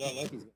لا لا تنسى.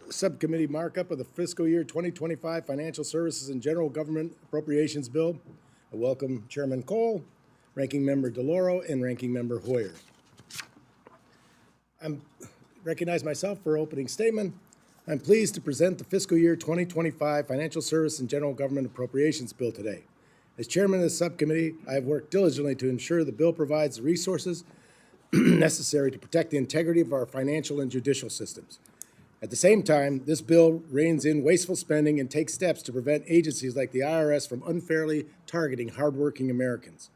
Subcommittee markup of the fiscal year 2025 Financial Services and General Government Appropriations Bill. I welcome Chairman Cole, Ranking Member DeLauro, and Ranking Member Hoyer. I recognize myself for opening statement. I'm pleased to present the fiscal year 2025 Financial Service and General Government Appropriations Bill today. As chairman of the subcommittee, I have worked diligently to ensure the bill provides the resources necessary to protect the integrity of our financial and judicial systems. At the same time, this bill reins in wasteful spending and takes steps to prevent agencies like the IRS from unfairly targeting hardworking Americans.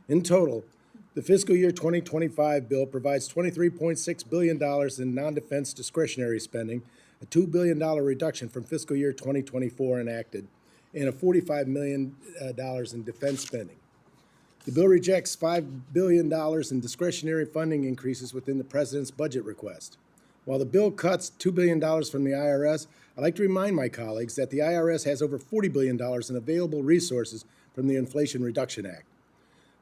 In total, the fiscal year 2025 bill provides $23.6 billion in non-defense discretionary spending, a $2 billion reduction from fiscal year 2024 enacted, and a $45 million in defense spending. The bill rejects $5 billion in discretionary funding increases within the president's budget request. While the bill cuts $2 billion from the IRS, I'd like to remind my colleagues that the IRS has over $40 billion in available resources from the Inflation Reduction Act.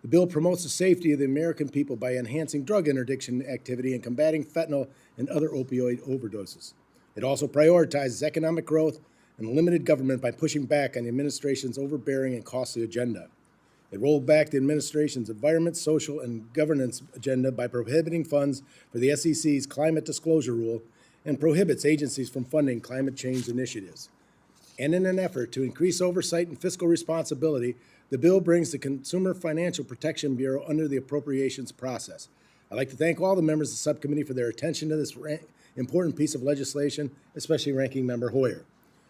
The bill promotes the safety of the American people by enhancing drug interdiction activity and combating fentanyl and other opioid overdoses. It also prioritizes economic growth and limited government by pushing back on the administration's overbearing and costly agenda. It rolled back the administration's environment, social, and governance agenda by prohibiting funds for the SEC's climate disclosure rule and prohibits agencies from funding climate change initiatives. And in an effort to increase oversight and fiscal responsibility, the bill brings the Consumer Financial Protection Bureau under the appropriations process. I'd like to thank all the members of the subcommittee for their attention to this important piece of legislation, especially Ranking Member Hoyer.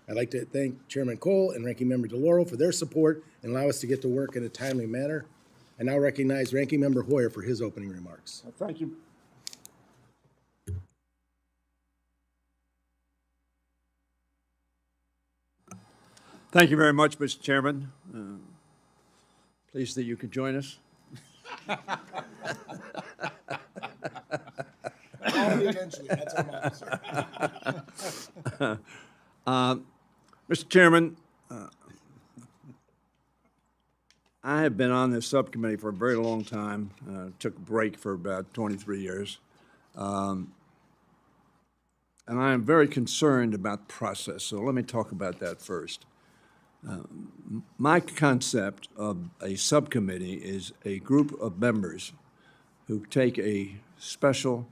I'd like to thank Chairman Cole and Ranking Member DeLauro for their support and allow us to get to work in a timely manner. I now recognize Ranking Member Hoyer for his opening remarks. Thank you. Thank you very much, Mr. Chairman. Pleased that you could join us. Eventually, that's our motto, sir. Mr. Chairman, I have been on this subcommittee for a very long time. Took a break for about 23 years. And I am very concerned about the process, so let me talk about that first. My concept of a subcommittee is a group of members who take a special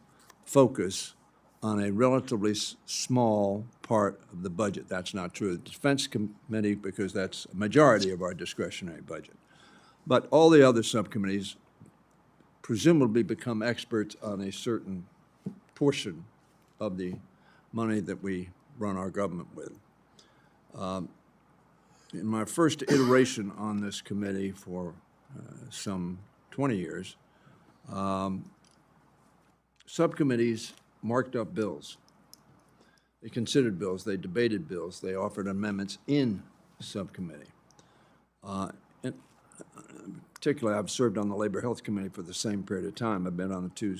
focus on a relatively small part of the budget. That's not true of the Defense Committee because that's a majority of our discretionary budget. But all the other subcommittees presumably become experts on a certain portion of the money that we run our government with. In my first iteration on this committee for some 20 years, subcommittees marked up bills. They considered bills, they debated bills, they offered amendments in subcommittee. And particularly, I've served on the Labor Health Committee for the same period of time. I've been on the two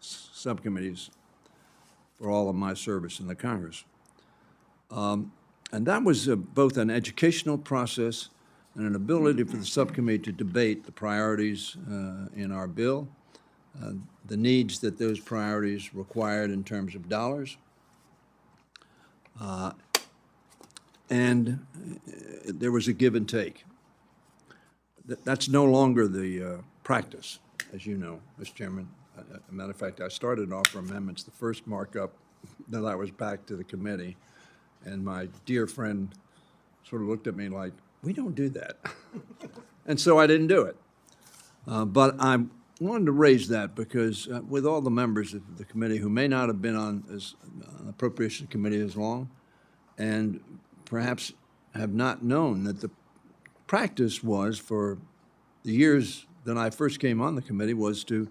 subcommittees for all of my service in the Congress. And that was both an educational process and an ability for the subcommittee to debate the priorities in our bill, the needs that those priorities required in terms of dollars. And there was a give and take. That's no longer the practice, as you know, Mr. Chairman. As a matter of fact, I started off for amendments. The first markup that I was back to the committee, and my dear friend sort of looked at me like, we don't do that. And so I didn't do it. But I wanted to raise that because with all the members of the committee who may not have been on the Appropriations Committee as long and perhaps have not known that the practice was for the years that I first came on the committee was to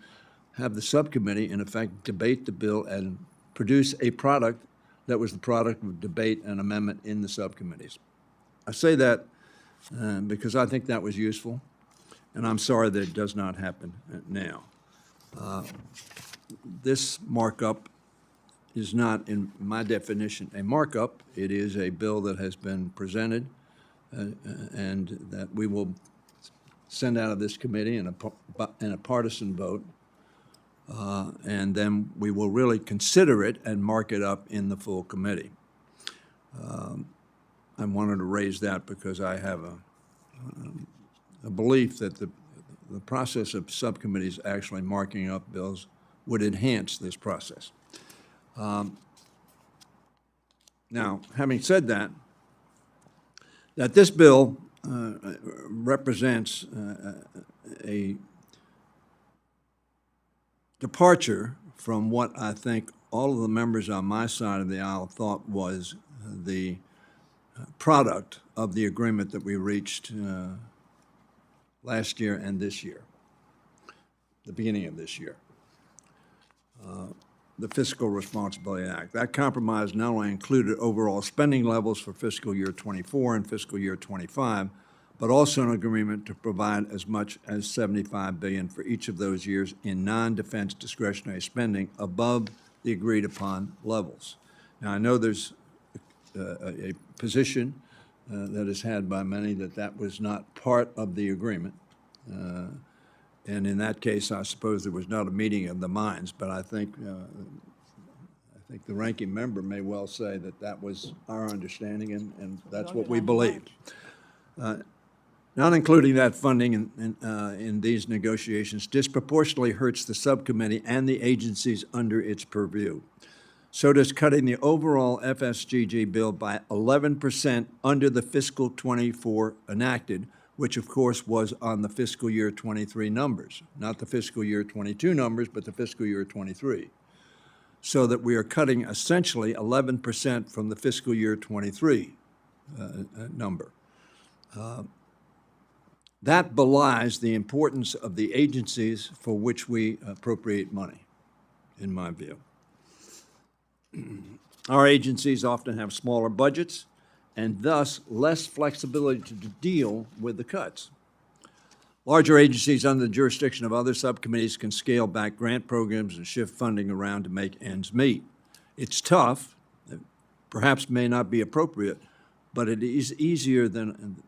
have the subcommittee, in effect, debate the bill and produce a product that was the product of debate and amendment in the subcommittees. I say that because I think that was useful, and I'm sorry that it does not happen now. This markup is not, in my definition, a markup. It is a bill that has been presented and that we will send out of this committee in a partisan vote, and then we will really consider it and mark it up in the full committee. I wanted to raise that because I have a belief that the process of subcommittees actually marking up bills would enhance this process. Now, having said that, this bill represents a departure from what I think all of the members on my side of the aisle thought was the product of the agreement that we reached last year and this year, the beginning of this year, the Fiscal Responsibility Act. That compromise not only included overall spending levels for fiscal year 24 and fiscal year 25, but also an agreement to provide as much as $75 billion for each of those years in non-defense discretionary spending above the agreed-upon levels. Now, I know there's a position that is had by many that was not part of the agreement. And in that case, I suppose there was not a meeting of the minds, but I think the ranking member may well say that was our understanding, and that's what we believed. Not including that funding in these negotiations disproportionately hurts the subcommittee and the agencies under its purview. So does cutting the overall FSGG bill by 11% under the fiscal 24 enacted, which of course was on the fiscal year 23 numbers, not the fiscal year 22 numbers, but the fiscal year 23. So that we are cutting essentially 11% from the fiscal year 23 number. That belies the importance of the agencies for which we appropriate money, in my view. Our agencies often have smaller budgets and thus less flexibility to deal with the cuts. Larger agencies under the jurisdiction of other subcommittees can scale back grant programs and shift funding around to make ends meet. It's tough, it perhaps may not be appropriate, but it is easier than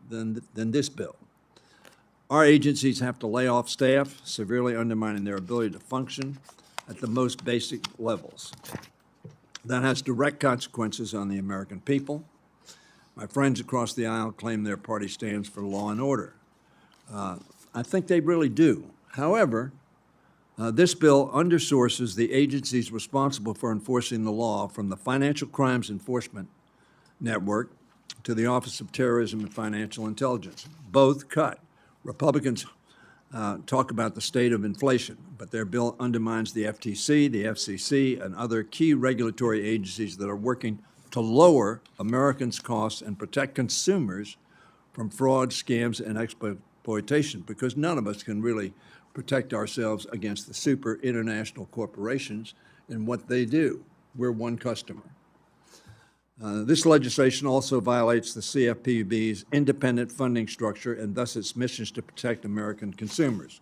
this bill. Our agencies have to lay off staff, severely undermining their ability to function at the most basic levels. That has direct consequences on the American people. My friends across the aisle claim their party stands for law and order. I think they really do. However, this bill undersources the agencies responsible for enforcing the law, from the Financial Crimes Enforcement Network to the Office of Terrorism and Financial Intelligence. Both cut. Republicans talk about the state of inflation, but their bill undermines the FTC, the FCC, and other key regulatory agencies that are working to lower Americans' costs and protect consumers from fraud, scams, and exploitation, because none of us can really protect ourselves against the super international corporations and what they do. We're one customer. This legislation also violates the CFPB's independent funding structure and thus its missions to protect American consumers.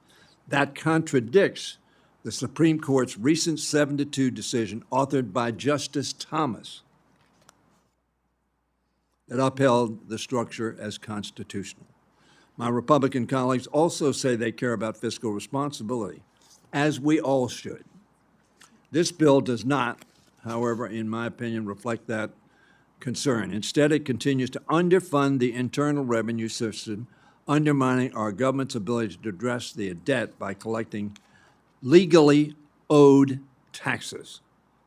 That contradicts the Supreme Court's recent 7-2 decision authored by Justice Thomas that upheld the structure as constitutional. My Republican colleagues also say they care about fiscal responsibility, as we all should. This bill does not, however, in my opinion, reflect that concern. Instead, it continues to underfund the internal revenue system, undermining our government's ability to address the debt by collecting legally owed taxes.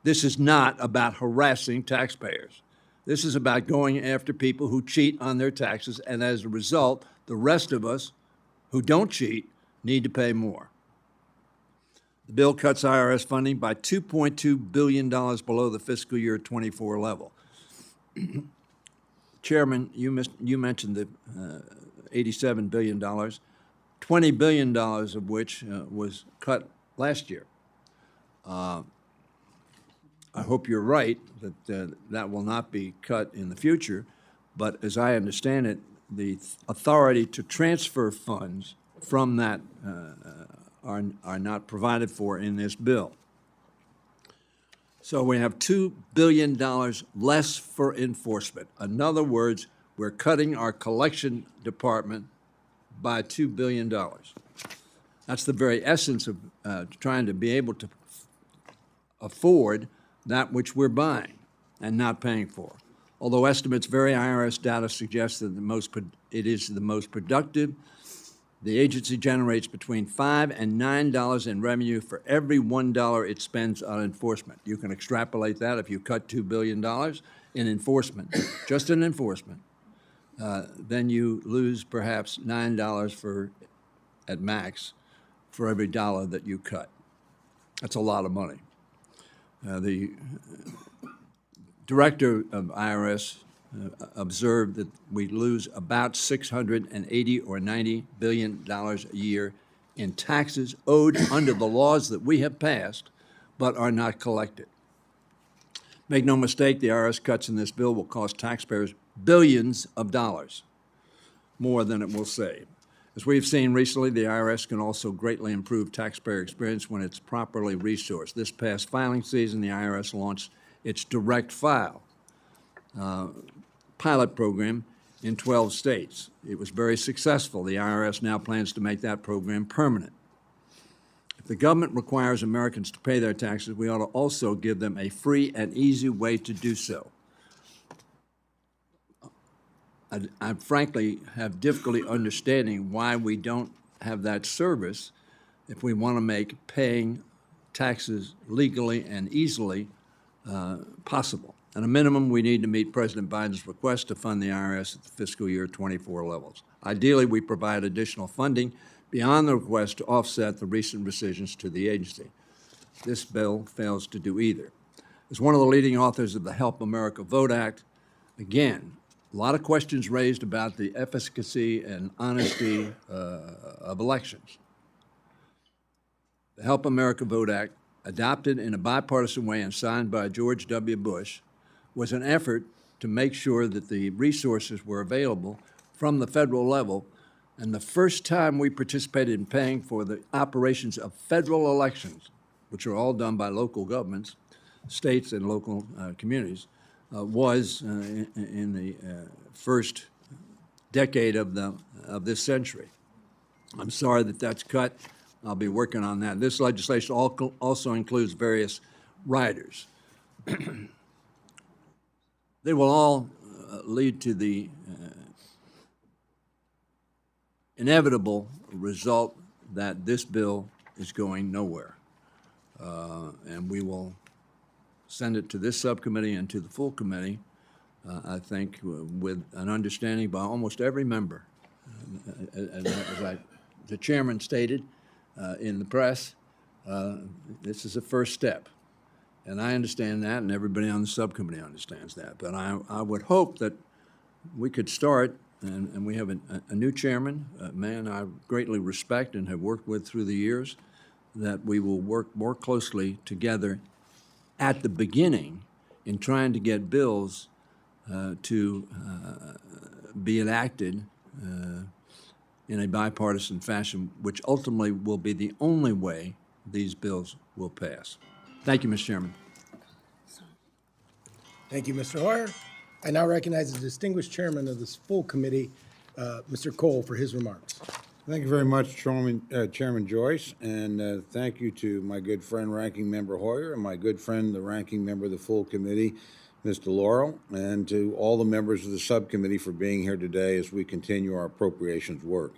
This is not about harassing taxpayers. This is about going after people who cheat on their taxes, and as a result, the rest of us who don't cheat need to pay more. The bill cuts IRS funding by $2.2 billion below the fiscal year 24 level. Chairman, you mentioned the $87 billion, $20 billion of which was cut last year. I hope you're right that that will not be cut in the future, but as I understand it, the authority to transfer funds from that are not provided for in this bill. So we have $2 billion less for enforcement. In other words, we're cutting our collection department by $2 billion. That's the very essence of trying to be able to afford that which we're buying and not paying for. Although estimates vary, IRS data suggests that it is the most productive. The agency generates between $5 and $9 in revenue for every $1 it spends on enforcement. You can extrapolate that if you cut $2 billion in enforcement, just in enforcement, then you lose perhaps $9 at max for every dollar that you cut. That's a lot of money. The director of IRS observed that we lose about $680 or $90 billion a year in taxes owed under the laws that we have passed but are not collected. Make no mistake, the IRS cuts in this bill will cost taxpayers billions of dollars, more than it will save. As we've seen recently, the IRS can also greatly improve taxpayer experience when it's properly resourced. This past filing season, the IRS launched its Direct File pilot program in 12 states. It was very successful. The IRS now plans to make that program permanent. If the government requires Americans to pay their taxes, we ought to also give them a free and easy way to do so. I frankly have difficulty understanding why we don't have that service if we want to make paying taxes legally and easily possible. At a minimum, we need to meet President Biden's request to fund the IRS at the fiscal year 24 levels. Ideally, we provide additional funding beyond the request to offset the recent rescissions to the agency. This bill fails to do either. As one of the leading authors of the Help America Vote Act, again, a lot of questions raised about the efficacy and honesty of elections. The Help America Vote Act, adopted in a bipartisan way and signed by George W. Bush, was an effort to make sure that the resources were available from the federal level. And the first time we participated in paying for the operations of federal elections, which are all done by local governments, states and local communities, was in the first decade of this century. I'm sorry that that's cut. I'll be working on that. This legislation also includes various riders. They will all lead to the inevitable result that this bill is going nowhere. And we will send it to this subcommittee and to the full committee, I think, with an understanding by almost every member. As the chairman stated in the press, this is a first step. And I understand that, and everybody on the subcommittee understands that. But I would hope that we could start, and we have a new chairman, a man I greatly respect and have worked with through the years, that we will work more closely together at the beginning in trying to get bills to be enacted in a bipartisan fashion, which ultimately will be the only way these bills will pass. Thank you, Mr. Chairman. Thank you, Mr. Hoyer. I now recognize the distinguished chairman of this full committee, Mr. Cole, for his remarks. Thank you very much, Chairman Joyce, and thank you to my good friend, Ranking Member Hoyer, and my good friend, the Ranking Member of the full committee, Mr. Laurel, and to all the members of the subcommittee for being here today as we continue our appropriations work.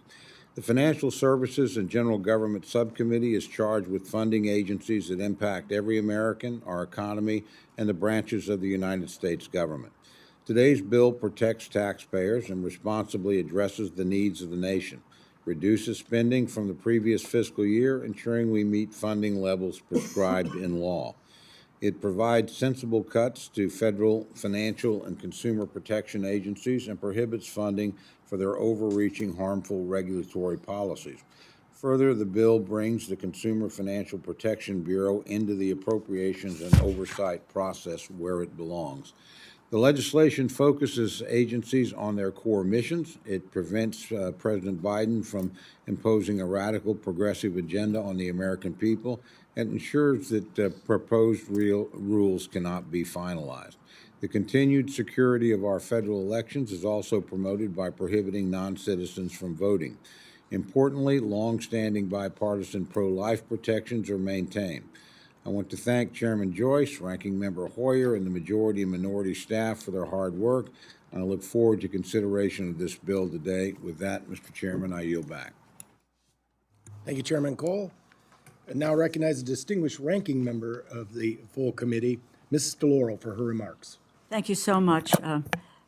The Financial Services and General Government Subcommittee is charged with funding agencies that impact every American, our economy, and the branches of the United States government. Today's bill protects taxpayers and responsibly addresses the needs of the nation, reduces spending from the previous fiscal year, ensuring we meet funding levels prescribed in law. It provides sensible cuts to federal financial and consumer protection agencies and prohibits funding for their overreaching, harmful regulatory policies. Further, the bill brings the Consumer Financial Protection Bureau into the appropriations and oversight process where it belongs. The legislation focuses agencies on their core missions. It prevents President Biden from imposing a radical progressive agenda on the American people and ensures that proposed rules cannot be finalized. The continued security of our federal elections is also promoted by prohibiting non-citizens from voting. Importantly, long-standing bipartisan pro-life protections are maintained. I I want to thank Chairman Joyce, Ranking Member Hoyer, and the majority and minority staff for their hard work. And I look forward to consideration of this bill today. With that, Mr. Chairman, I yield back. Thank you, Chairman Cole. And now recognize the distinguished ranking member of the full committee, Mrs. DeLauro, for her remarks. Thank you so much,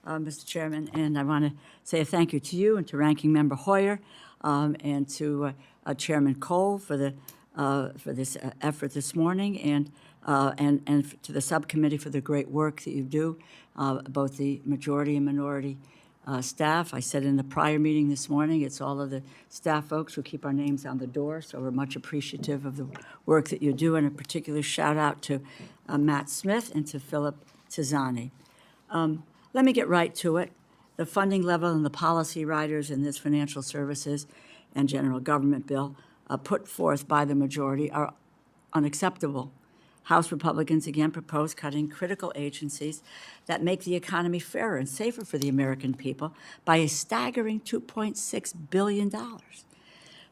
Mr. Chairman, and I want to say a thank you to you and to Ranking Member Hoyer and to Chairman Cole for this effort this morning, and to the subcommittee for the great work that you do, both the majority and minority staff. I said in the prior meeting this morning, it's all of the staff folks who keep our names on the door, so we're much appreciative of the work that you do, and a particular shout out to Matt Smith and to Philip Tizzani. Let me get right to it. The funding level and the policy riders in this financial services and general government bill put forth by the majority are unacceptable. House Republicans again propose cutting critical agencies that make the economy fairer and safer for the American people by a staggering $2.6 billion.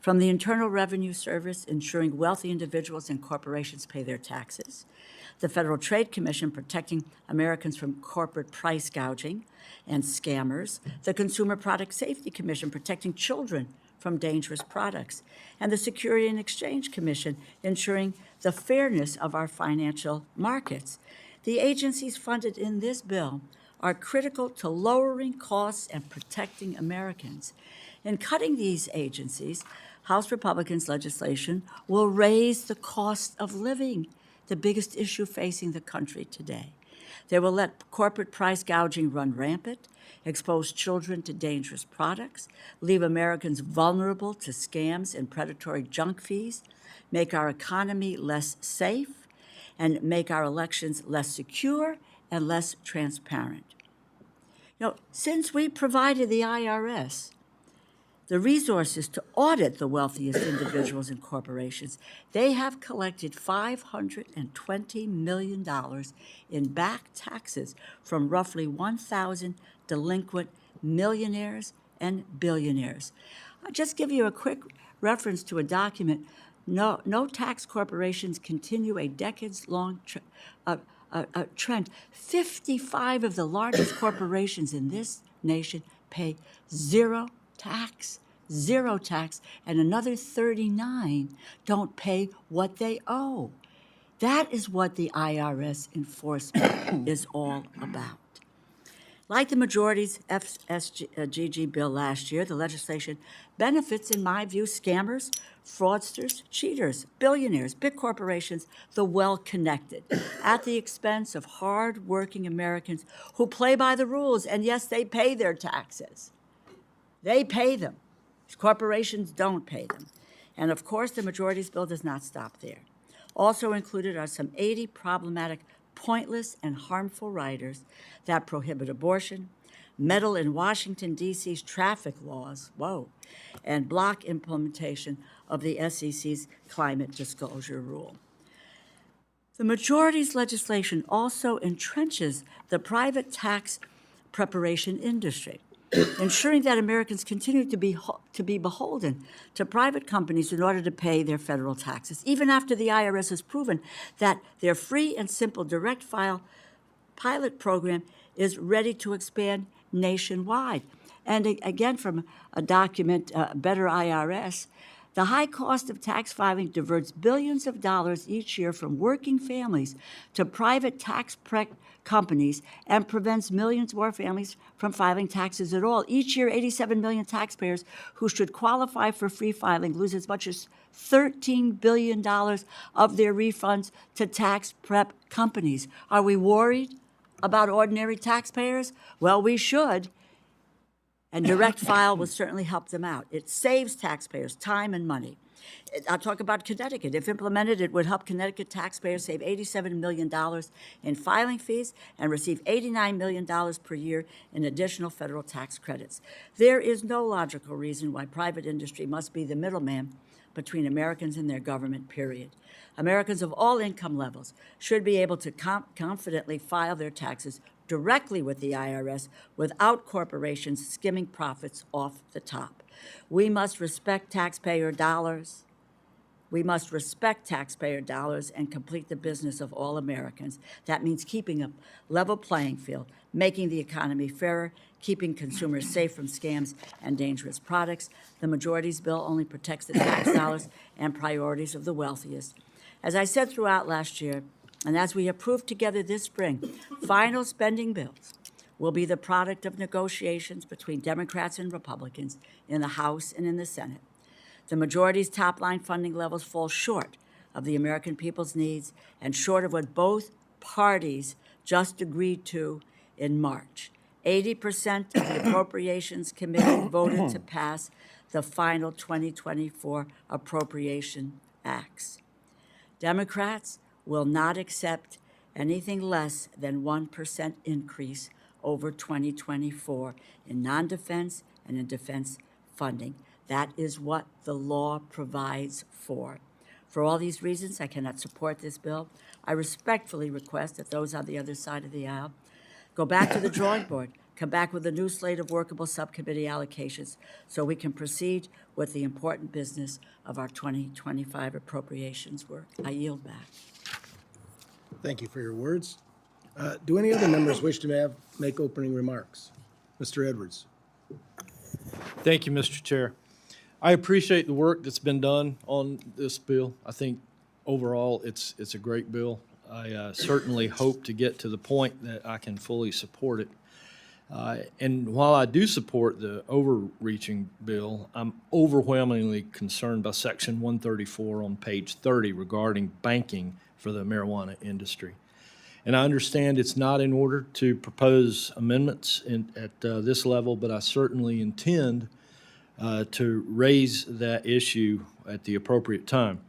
From the Internal Revenue Service, ensuring wealthy individuals and corporations pay their taxes, the Federal Trade Commission protecting Americans from corporate price gouging and scammers, the Consumer Product Safety Commission protecting children from dangerous products, and the Security and Exchange Commission ensuring the fairness of our financial markets. The agencies funded in this bill are critical to lowering costs and protecting Americans. In cutting these agencies, House Republicans' legislation will raise the cost of living, the biggest issue facing the country today. They will let corporate price gouging run rampant, expose children to dangerous products, leave Americans vulnerable to scams and predatory junk fees, make our economy less safe, and make our elections less secure and less transparent. Since we provided the IRS the resources to audit the wealthiest individuals and corporations, they have collected $520 million in back taxes from roughly 1,000 delinquent millionaires and billionaires. I'll just give you a quick reference to a document. No tax corporations continue a decades-long trend. 55 of the largest corporations in this nation pay zero tax, and another 39 don't pay what they owe. That is what the IRS enforcement is all about. Like the majority's FSGG bill last year, the legislation benefits, in my view, scammers, fraudsters, cheaters, billionaires, big corporations, the well-connected, at the expense of hard-working Americans who play by the rules, and yes, they pay their taxes. They pay them. Corporations don't pay them. And of course, the majority's bill does not stop there. Also included are some 80 problematic, pointless, and harmful riders that prohibit abortion, meddle in Washington, D.C.'s traffic laws, and block implementation of the SEC's climate disclosure rule. The majority's legislation also entrenches the private tax preparation industry, ensuring that Americans continue to be beholden to private companies in order to pay their federal taxes, even after the IRS has proven that their free and simple direct file pilot program is ready to expand nationwide. And again, from a document, Better IRS, the high cost of tax filing diverts billions of dollars each year from working families to private tax prep companies and prevents millions more families from filing taxes at all. Each year, 87 million taxpayers who should qualify for free filing lose as much as $13 billion of their refunds to tax prep companies. Are we worried about ordinary taxpayers? Well, we should. And Direct File will certainly help them out. It saves taxpayers time and money. I'll talk about Connecticut. If implemented, it would help Connecticut taxpayers save $87 million in filing fees and receive $89 million per year in additional federal tax credits. There is no logical reason why private industry must be the middleman between Americans and their government, period. Americans of all income levels should be able to confidently file their taxes directly with the IRS without corporations skimming profits off the top. We must respect taxpayer dollars We must respect taxpayer dollars and complete the business of all Americans. That means keeping a level playing field, making the economy fairer, keeping consumers safe from scams and dangerous products. The majority's bill only protects the tax dollars and priorities of the wealthiest. As I said throughout last year, and as we approved together this spring, final spending bills will be the product of negotiations between Democrats and Republicans in the House and in the Senate. The majority's top-line funding levels fall short of the American people's needs and short of what both parties just agreed to in March. 80% of the Appropriations Committee voted to pass the final 2024 Appropriation Acts. Democrats will not accept anything less than 1% increase over 2024 in non-defense and in defense funding. That is what the law provides for. For all these reasons, I cannot support this bill. I respectfully request that those on the other side of the aisle go back to the drawing board, come back with a new slate of workable subcommittee allocations so we can proceed with the important business of our 2025 appropriations work. I yield back. Thank you for your words. Do any other members wish to make opening remarks? Mr. Edwards. Thank you, Mr. Chair. I appreciate the work that's been done on this bill. I think overall it's a great bill. I certainly hope to get to the point that I can fully support it. And while I do support the overreaching bill, I'm overwhelmingly concerned by Section 134 on page 30 regarding banking for the marijuana industry. And I understand it's not in order to propose amendments at this level, but I certainly intend to raise that issue at the appropriate time.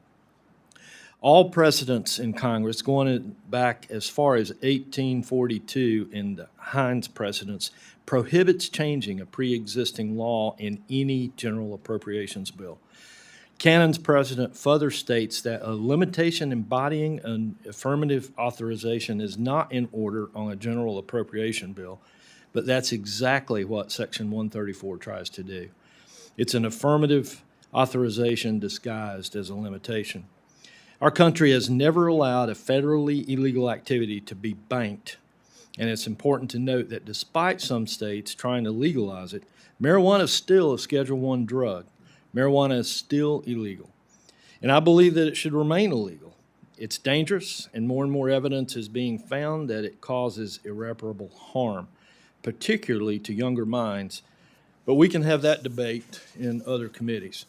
All precedents in Congress, going back as far as 1842 in the Hines precedents, prohibits changing a pre-existing law in any general appropriations bill. Cannon's precedent further states that a limitation embodying an affirmative authorization is not in order on a general appropriation bill, but that's exactly what Section 134 tries to do. It's an affirmative authorization disguised as a limitation. Our country has never allowed a federally illegal activity to be banked, and it's important to note that despite some states trying to legalize it, marijuana is still a Schedule I drug. Marijuana is still illegal, and I believe that it should remain illegal. It's dangerous, and more evidence is being found that it causes irreparable harm, particularly to younger minds, but we can have that debate in other committees.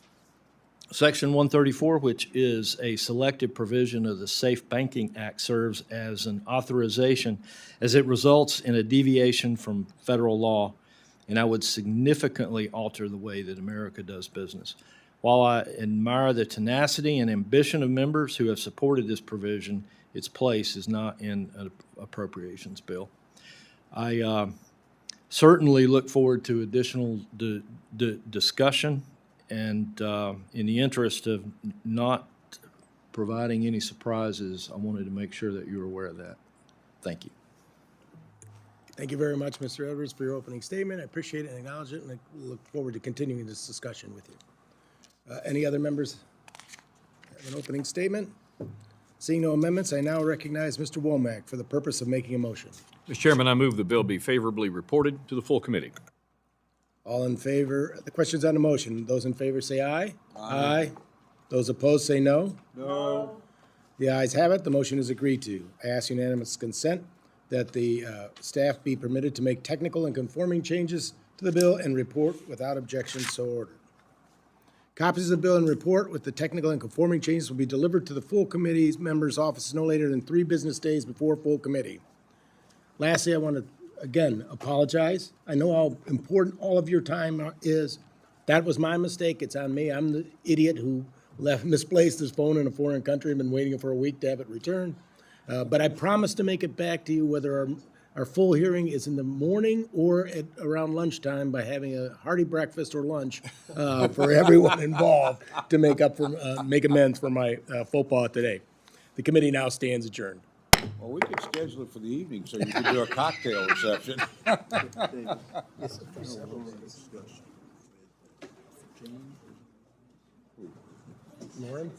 Section 134, which is a selective provision of the Safe Banking Act, serves as an authorization as it results in a deviation from federal law, and I would significantly alter the way that America does business. While I admire the tenacity and ambition of members who have supported this provision, its place is not in an appropriations bill. I certainly look forward to additional discussion, and in the interest of not providing any surprises, I wanted to make sure that you were aware of that. Thank you. Thank you very much, Mr. Edwards, for your opening statement. I appreciate it and acknowledge it, and I look forward to continuing this discussion with you. Any other members have an opening statement? Seeing no amendments, I now recognize Mr. Womack for the purpose of making a motion. Mr. Chairman, I move the bill be favorably reported to the full committee. All in favor, the questions on the motion. Those in favor say aye. Aye. Those opposed say no. No. The ayes have it. The motion is agreed to. I ask unanimous consent that the staff be permitted to make technical and conforming changes to the bill and report without objection, so ordered. Copies of the bill and report with the technical and conforming changes will be delivered to the full committee's members' office no later than 3 business days before full committee. Lastly, I want to, again, apologize. I know how important all of your time is. That was my mistake. It's on me. I'm the idiot who misplaced his phone in a foreign country and been waiting for a week to have it returned. But I promise to make it back to you, whether our full hearing is in the morning or at around lunchtime, by having a hearty breakfast or lunch for everyone involved to make amends for my faux pas today. The committee now stands adjourned. Well, we could schedule it for the evening so you could do a cocktail reception. Lauren?